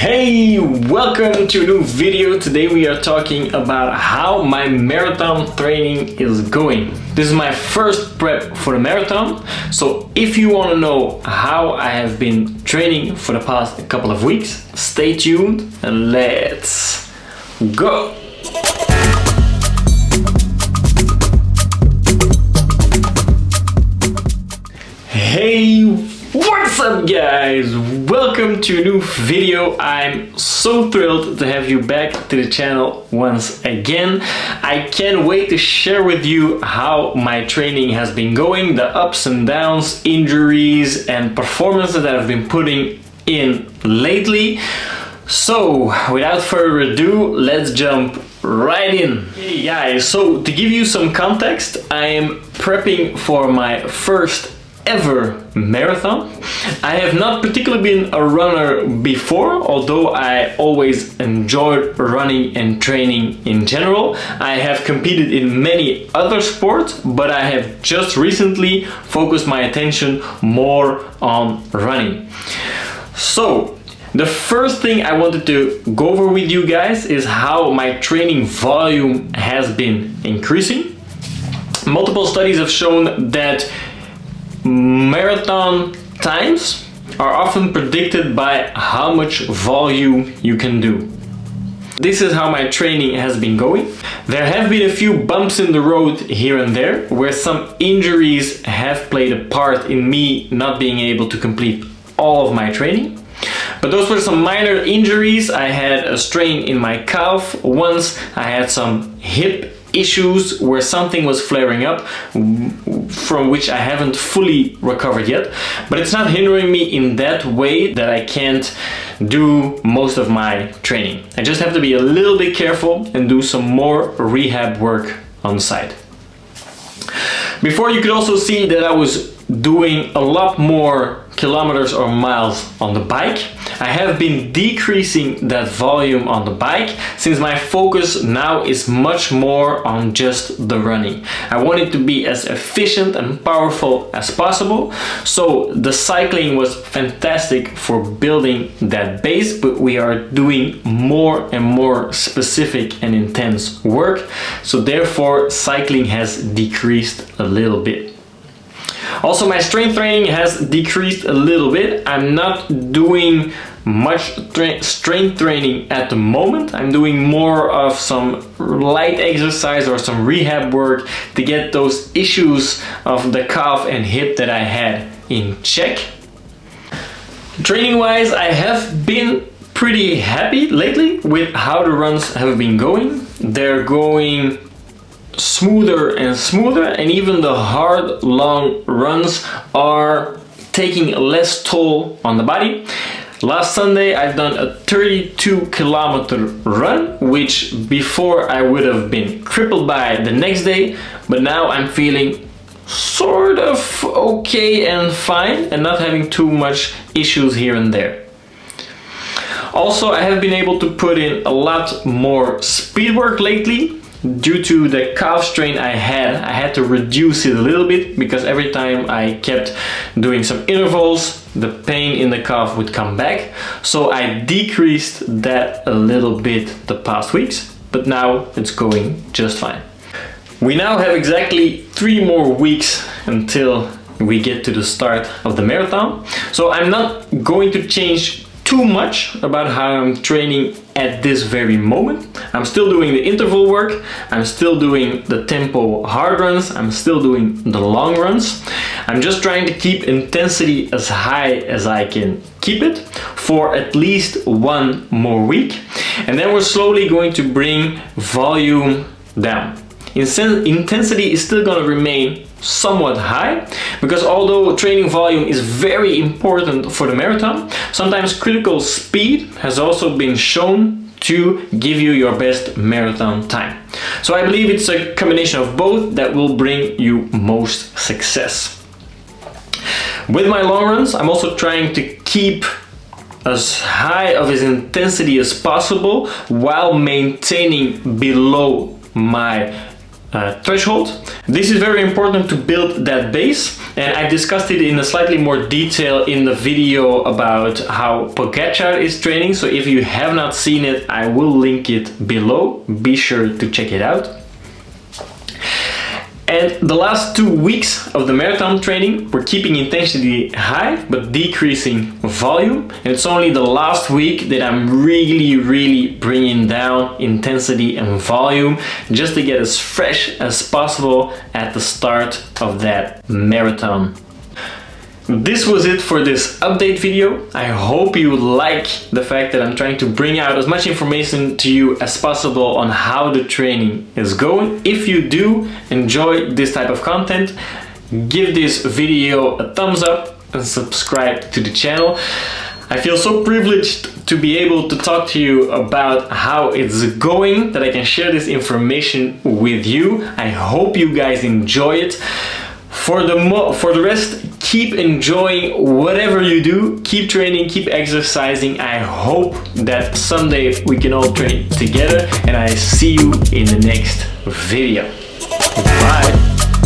Hey, welcome to a new video. Today we are talking about how my marathon training is going. This is my first prep for the marathon. So if you want to know how I have been training for the past couple of weeks, stay tuned and let's go. Hey, what's up guys? Welcome to a new video. I'm so thrilled to have you back to the channel once again. I can't wait to share with you how my training has been going, the ups and downs, injuries and performances that I've been putting in lately. So without further ado, let's jump right in. Hey guys, so to give you some context, I am prepping for my first ever marathon. I have not particularly been a runner before, although I always enjoyed running and training in general. I have competed in many other sports, but I have just recently focused my attention more on running. So the first thing I wanted to go over with you guys is how my training volume has been increasing. Multiple studies have shown that marathon times are often predicted by how much volume you can do. This is how my training has been going. There have been a few bumps in the road here and there where some injuries have played a part in me not being able to complete all of my training. But those were some minor injuries. I had a strain in my calf once. I had some hip issues where something was flaring up from which I haven't fully recovered yet, but it's not hindering me in that way that I can't do most of my training. I just have to be a little bit careful and do some more rehab work on the side. Before, you could also see that I was doing a lot more kilometers or miles on the bike. I have been decreasing that volume on the bike since my focus now is much more on just the running. I want it to be as efficient and powerful as possible. So the cycling was fantastic for building that base, but we are doing more and more specific and intense work. So therefore cycling has decreased a little bit. Also, my strength training has decreased a little bit. I'm not doing much strength training at the moment. I'm doing more of some light exercise or some rehab work to get those issues of the calf and hip that I had in check. Training wise, I have been pretty happy lately with how the runs have been going. They're going smoother and smoother, and even the hard long runs are taking less toll on the body. Last Sunday I've done a 32-kilometer run, which before I would have been crippled by the next day, but now I'm feeling sort of okay and fine and not having too much issues here and there. Also, I have been able to put in a lot more speed work lately. Due to the calf strain I had to reduce it a little bit because every time I kept doing some intervals, the pain in the calf would come back. So I decreased that a little bit the past weeks, but now it's going just fine. We now have exactly 3 more weeks until we get to the start of the marathon. So I'm not going to change too much about how I'm training at this very moment. I'm still doing the interval work, I'm still doing the tempo hard runs, I'm still doing the long runs. I'm just trying to keep intensity as high as I can keep it for at least 1 more week. And then we're slowly going to bring volume down. Intensity is still going to remain somewhat high because although training volume is very important for the marathon, sometimes critical speed has also been shown to give you your best marathon time. So I believe it's a combination of both that will bring you most success. With my long runs, I'm also trying to keep as high of an intensity as possible while maintaining below my threshold. This is very important to build that base, and I discussed it in a slightly more detail in the video about how Pogačar is training. So if you have not seen it, I will link it below. Be sure to check it out. And the last 2 weeks of the marathon training, we're keeping intensity high but decreasing volume. And it's only the last week that I'm really bringing down intensity and volume just to get as fresh as possible at the start of that marathon. This was it for this update video. I hope you like the fact that I'm trying to bring out as much information to you as possible on how the training is going. If you do enjoy this type of content, give this video a thumbs up and subscribe to the channel. I feel so privileged to be able to talk to you about how it's going, that I can share this information with you. I hope you guys enjoy it. For the rest, keep enjoying whatever you do, keep training, keep exercising. I hope that someday we can all train together, and I see you in the next video. Bye.